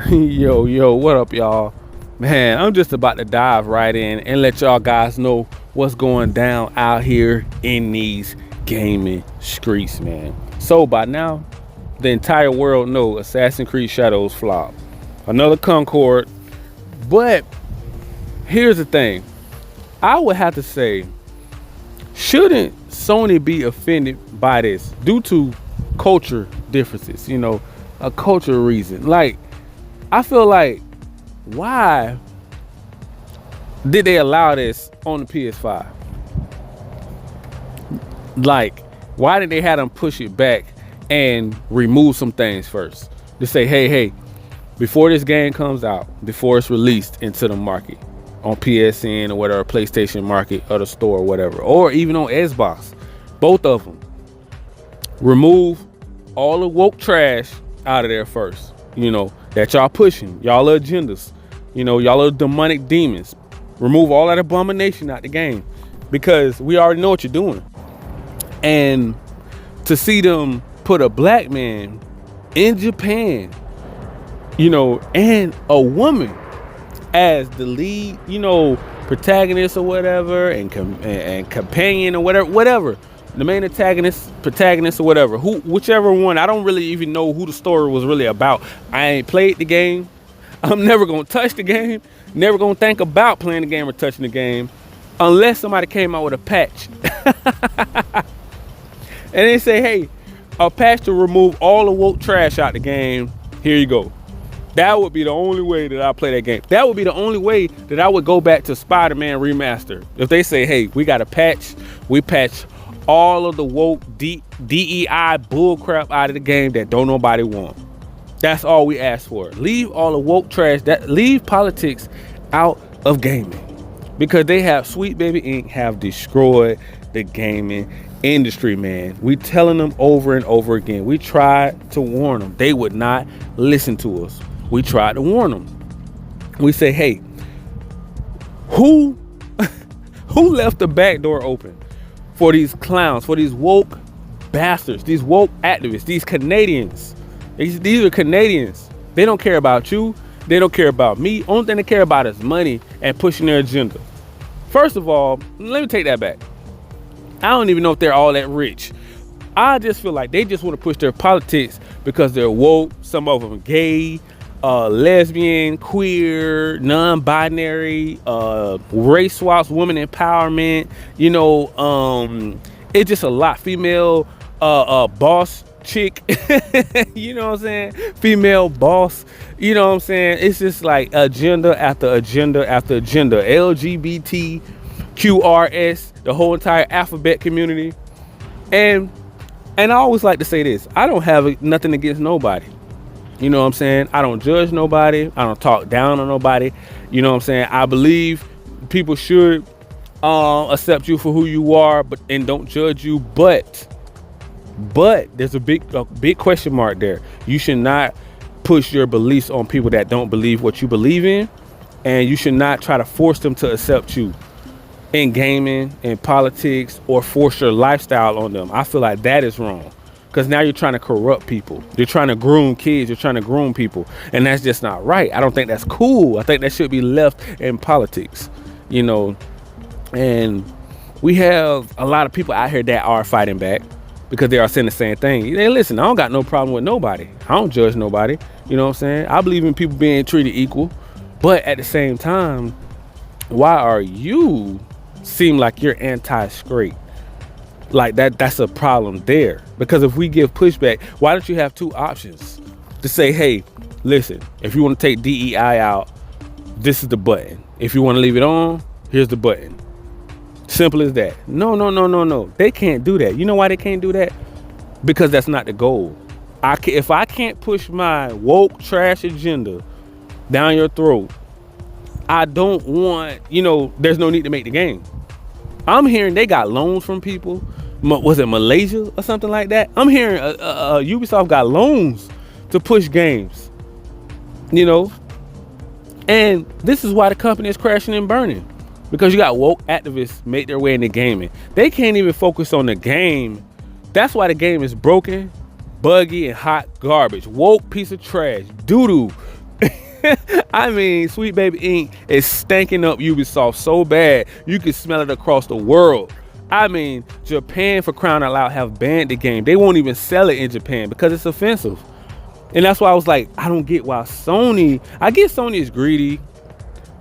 Yo, what up, y'all? Man, I'm just about to dive right in and let y'all guys know what's going down out here in these gaming streets, man. So by now, the entire world know Assassin's Creed Shadows flop. Another Concorde. But here's the thing. I would have to say, shouldn't Sony be offended by this due to culture differences, a cultural reason? Like, I feel like, why did they allow this on the PS5? Like, why did they have them push it back and remove some things first? To say, hey, before this game comes out, before it's released into the market, on PSN or whatever, PlayStation Market or the store or whatever, or even on Xbox, both of them, remove all the woke trash out of there first, that y'all pushing, y'all are agendas, y'all are demonic demons. Remove all that abomination out the game, because we already know what you're doing. And to see them put a black man in Japan, and a woman as the lead, protagonist or whatever, and companion or whatever, the main antagonist, protagonist or whatever, whichever one. I don't really even know who the story was really about. I ain't played the game. I'm never gonna touch the game. Never gonna think about playing the game or touching the game, unless somebody came out with a patch. And they say, hey, a patch to remove all the woke trash out the game. Here you go. That would be the only way that I play that game. That would be the only way that I would go back to Spider-Man Remaster. If they say, hey, we got a patch, we patch all of the woke DEI bullcrap out of the game that don't nobody want. That's all we ask for. Leave all the woke trash, leave politics out of gaming. Because they have, Sweet Baby Inc. have destroyed the gaming industry, man. We telling them over and over again. We tried to warn them. They would not listen to us. We tried to warn them. We say, hey, who left the back door open for these clowns, for these woke bastards, these woke activists, these Canadians? These are Canadians. They don't care about you. They don't care about me. Only thing they care about is money and pushing their agenda. First of all, let me take that back. I don't even know if they're all that rich. I just feel like they just want to push their politics because they're woke. Some of them gay, lesbian, queer, non-binary, race swaps, women empowerment. It's just a lot. Female boss chick. You know what I'm saying? Female boss. You know what I'm saying? It's just like agenda after agenda after agenda. LGBT, QRS, the whole entire alphabet community. And I always like to say this. I don't have nothing against nobody. You know what I'm saying? I don't judge nobody. I don't talk down on nobody. You know what I'm saying? I believe people should accept you for who you are, and don't judge you. But there's a big question mark there. You should not push your beliefs on people that don't believe what you believe in, and you should not try to force them to accept you in gaming, in politics, or force your lifestyle on them. I feel like that is wrong. Because now you're trying to corrupt people. You're trying to groom kids. You're trying to groom people. And that's just not right. I don't think that's cool. I think that should be left in politics, And we have a lot of people out here that are fighting back because they are saying the same thing. Hey, listen, I don't got no problem with nobody. I don't judge nobody. You know what I'm saying? I believe in people being treated equal. But at the same time, why are you seem like you're anti-straight? Like that's a problem there. Because if we give pushback, why don't you have two options to say, hey, listen, if you want to take DEI out, this is the button. If you want to leave it on, here's the button. Simple as that. No. They can't do that. You know why they can't do that? Because that's not the goal. If I can't push my woke trash agenda down your throat, I don't want, there's no need to make the game. I'm hearing they got loans from people. Was it Malaysia or something like that? I'm hearing Ubisoft got loans to push games, and this is why the company is crashing and burning, because you got woke activists make their way into gaming. They can't even focus on the game. That's why the game is broken, buggy, and hot garbage. Woke piece of trash, doo-doo. I mean, Sweet Baby Inc. is stanking up Ubisoft so bad you can smell it across the world. I mean, Japan, for crying out loud, have banned the game. They won't even sell it in Japan because it's offensive. And that's why I was like, I don't get why Sony. I get Sony is greedy,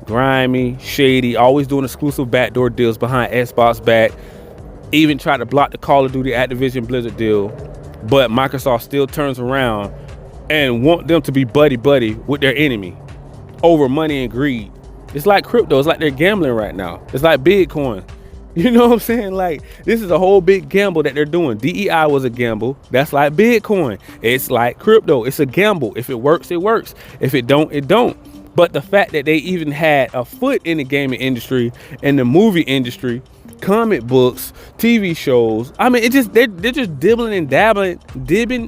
grimy, shady, always doing exclusive backdoor deals behind Xbox back. Even tried to block the Call of Duty Activision Blizzard deal. But Microsoft still turns around and want them to be buddy-buddy with their enemy over money and greed. It's like crypto. It's like they're gambling right now. It's like Bitcoin. You know what I'm saying? Like, this is a whole big gamble that they're doing. DEI was a gamble. That's like Bitcoin. It's like crypto. It's a gamble. If it works, it works. If it don't, it don't. But the fact that they even had a foot in the gaming industry and the movie industry, comic books, TV shows, I mean, they're just dibbing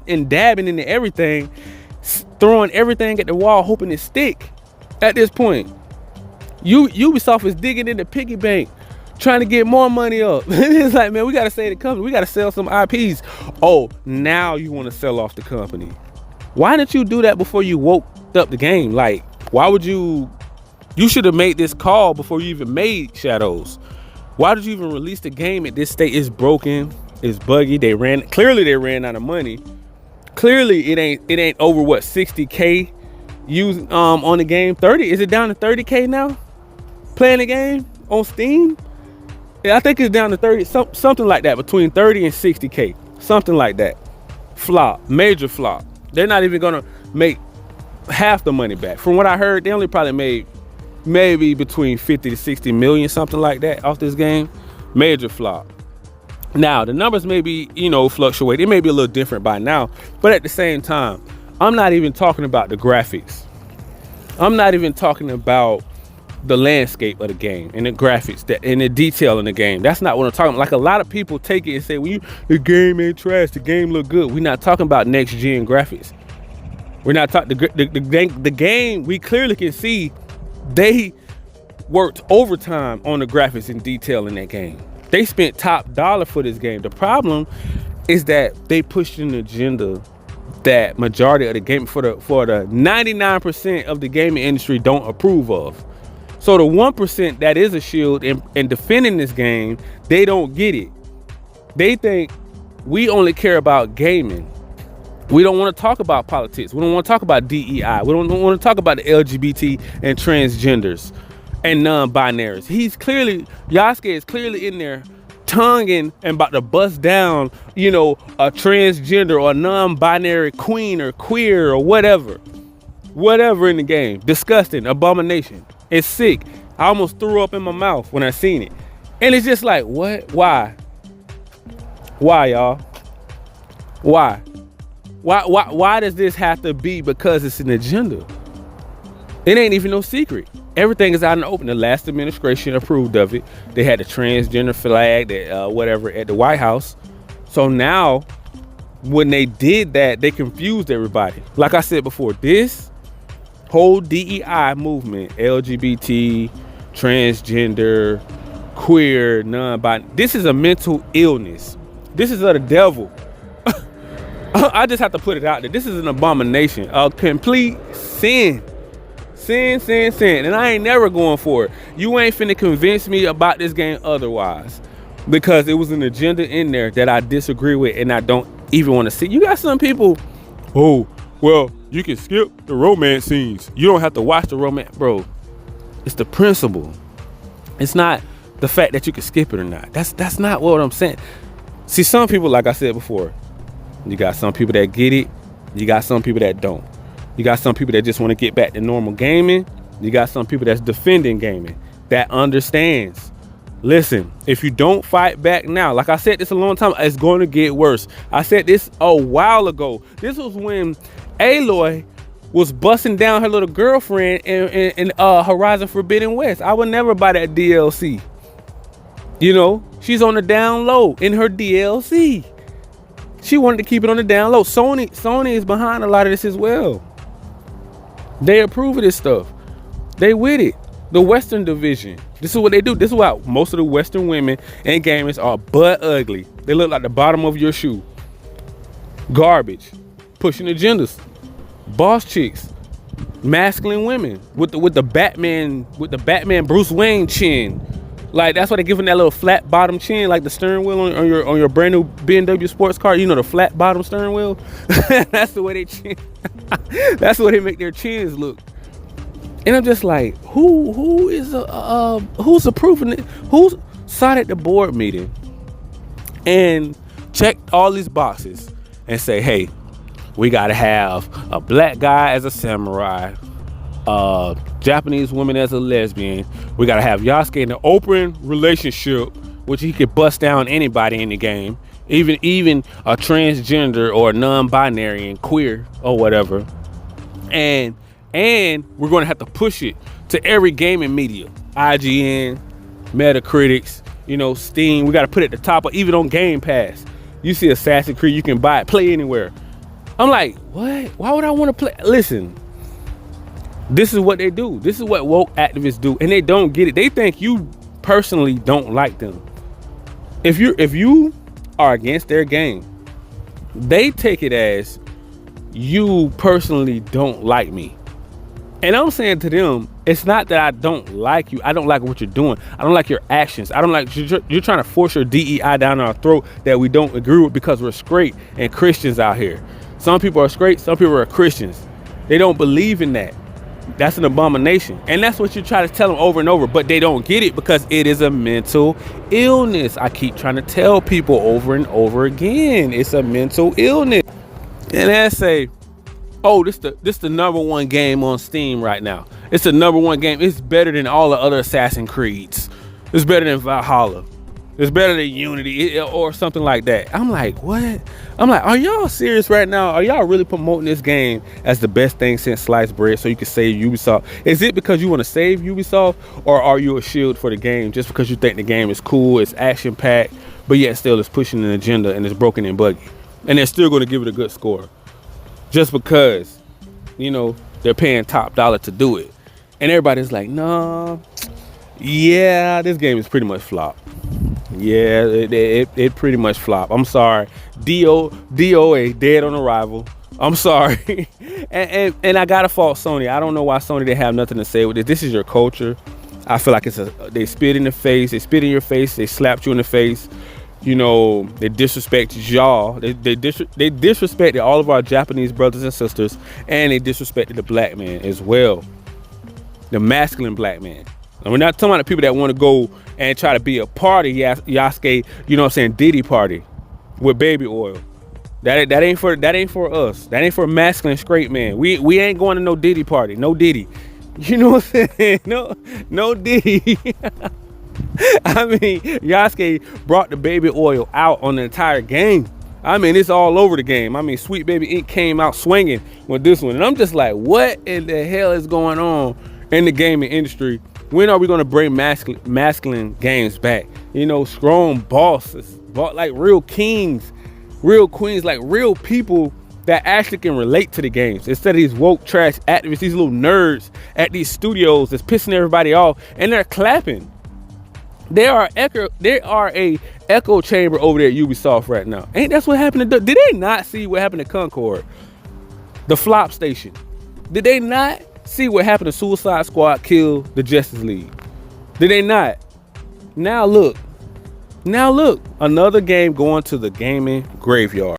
and dabbing into everything, throwing everything at the wall, hoping it stick. At this point, Ubisoft is digging in the piggy bank, trying to get more money up. It's like, man, we got to save the company. We got to sell some IPs. Oh, now you want to sell off the company. Why didn't you do that before you woke up the game? Like, why would you should have made this call before you even made Shadows. Why did you even release the game at this state? It's broken, it's buggy. Clearly they ran out of money. Clearly it ain't over what, 60K used on the game. 30, is it down to 30K now? Playing the game on Steam? Yeah, I think it's down to 30, something like that, between 30 and 60K, something like that. Flop, major flop. They're not even gonna make half the money back. From what I heard, they only probably made maybe between 50 to 60 million, something like that, off this game. Major flop. Now, the numbers may be, fluctuate. It may be a little different by now, but at the same time, I'm not even talking about the graphics. I'm not even talking about the landscape of the game and the graphics and the detail in the game. That's not what I'm talking about. Like, a lot of people take it and say, well, the game ain't trash, the game look good. We're not talking about next gen graphics. We're not talking the game. We clearly can see they worked overtime on the graphics and detail in that game. They spent top dollar for this game. The problem is that they pushed an agenda that majority of the game for the 99% of the gaming industry don't approve of. So the 1% that is a shield in defending this game, they don't get it. They think we only care about gaming. We don't want to talk about politics. We don't want to talk about DEI. We don't want to talk about the LGBT and transgenders and non-binaries. Yasuke is clearly in there tonguing and about to bust down, a transgender or non-binary queen or queer or whatever in the game. Disgusting, abomination. It's sick. I almost threw up in my mouth when I seen it. And it's just like, what? Why, y'all? Why? Why does this have to be because it's an agenda? It ain't even no secret. Everything is out in the open. The last administration approved of it. They had the transgender flag, whatever, at the White House. So now, when they did that, they confused everybody. Like I said before, this whole DEI movement, LGBT, transgender, queer, non-binary, this is a mental illness. This is of the devil. I just have to put it out there. This is an abomination, a complete sin. Sin. And I ain't never going for it. You ain't finna convince me about this game otherwise, because it was an agenda in there that I disagree with and I don't even want to see. You got some people, oh, well, you can skip the romance scenes. You don't have to watch the romance. Bro, it's the principle. It's not the fact that you can skip it or not. That's not what I'm saying. See, some people, like I said before, you got some people that get it. You got some people that don't. You got some people that just want to get back to normal gaming. You got some people that's defending gaming, that understands. Listen, if you don't fight back now, like I said this a long time, it's going to get worse. I said this a while ago. This was when Aloy was busting down her little girlfriend in Horizon Forbidden West. I would never buy that DLC. She's on the down low in her DLC. She wanted to keep it on the down low. Sony is behind a lot of this as well. They approve of this stuff. They with it. The Western division. This is what they do. This is why most of the Western women and gamers are butt ugly. They look like the bottom of your shoe. Garbage. Pushing agendas. Boss chicks. masculine women with the Batman Bruce Wayne chin. Like that's why they give them that little flat bottom chin, like the steering wheel on your brand new BMW sports car. You know, the flat bottom steering wheel. That's the way they chin. That's the way they make their chins look. And I'm just like, who's approving it? Who sat at the board meeting and checked all these boxes and say, hey, we gotta have a black guy as a samurai, Japanese woman as a lesbian. We gotta have Yasuke in an open relationship, which he could bust down anybody in the game, even a transgender or a non-binary and queer or whatever. And we're gonna have to push it to every gaming media, IGN, Metacritics, Steam. We gotta put it at the top, or even on Game Pass. You see Assassin's Creed, you can buy it, play anywhere. I'm like, what? Why would I want to play? Listen, this is what they do. This is what woke activists do, and they don't get it. They think you personally don't like them. If you are against their game, they take it as you personally don't like me. And I'm saying to them, it's not that I don't like you. I don't like what you're doing. I don't like your actions. I don't like you're trying to force your DEI down our throat that we don't agree with because we're straight and Christians out here. Some people are straight, some people are Christians. They don't believe in that. That's an abomination. And that's what you try to tell them over and over, but they don't get it because it is a mental illness. I keep trying to tell people over and over again, it's a mental illness. And they say, oh, this the #1 game on Steam right now. It's the #1 game. It's better than all the other Assassin's Creeds. It's better than Valhalla. It's better than Unity or something like that. I'm like, what? I'm like, are y'all serious right now? Are y'all really promoting this game as the best thing since sliced bread so you can save Ubisoft? Is it because you want to save Ubisoft, or are you a shield for the game just because you think the game is cool, it's action packed, but yet still it's pushing an agenda and it's broken and buggy, and they're still going to give it a good score just because they're paying top dollar to do it? And everybody's like, no, yeah, this game is pretty much flop. Yeah, it pretty much flop. I'm sorry. DOA, dead on arrival. I'm sorry. and I gotta fault Sony. I don't know why Sony didn't have nothing to say with it. This is your culture. I feel like they spit in the face, they spit in your face, they slapped you in the face. They disrespected y'all. They disrespected all of our Japanese brothers and sisters, and they disrespected the black man as well. The masculine black man. And we're not talking about the people that want to go and try to be a party, Yasuke, Diddy party with baby oil. That ain't for us. That ain't for a masculine straight man. We ain't going to no Diddy party. No Diddy. You know what I'm saying? No Diddy. I mean, Yasuke brought the baby oil out on the entire game. I mean, it's all over the game. I mean, Sweet Baby Inc. came out swinging with this one. And I'm just like, what in the hell is going on in the gaming industry? When are we going to bring masculine games back? Strong bosses, like real kings, real queens, like real people that actually can relate to the games instead of these woke trash activists, these little nerds at these studios that's pissing everybody off, and they're clapping. They are a echo chamber over there at Ubisoft right now. Ain't that's what happened to? Did they not see what happened to Concorde, the flop station? Did they not see what happened to Suicide Squad kill the Justice League? Did they not? Now look, another game going to the gaming graveyard.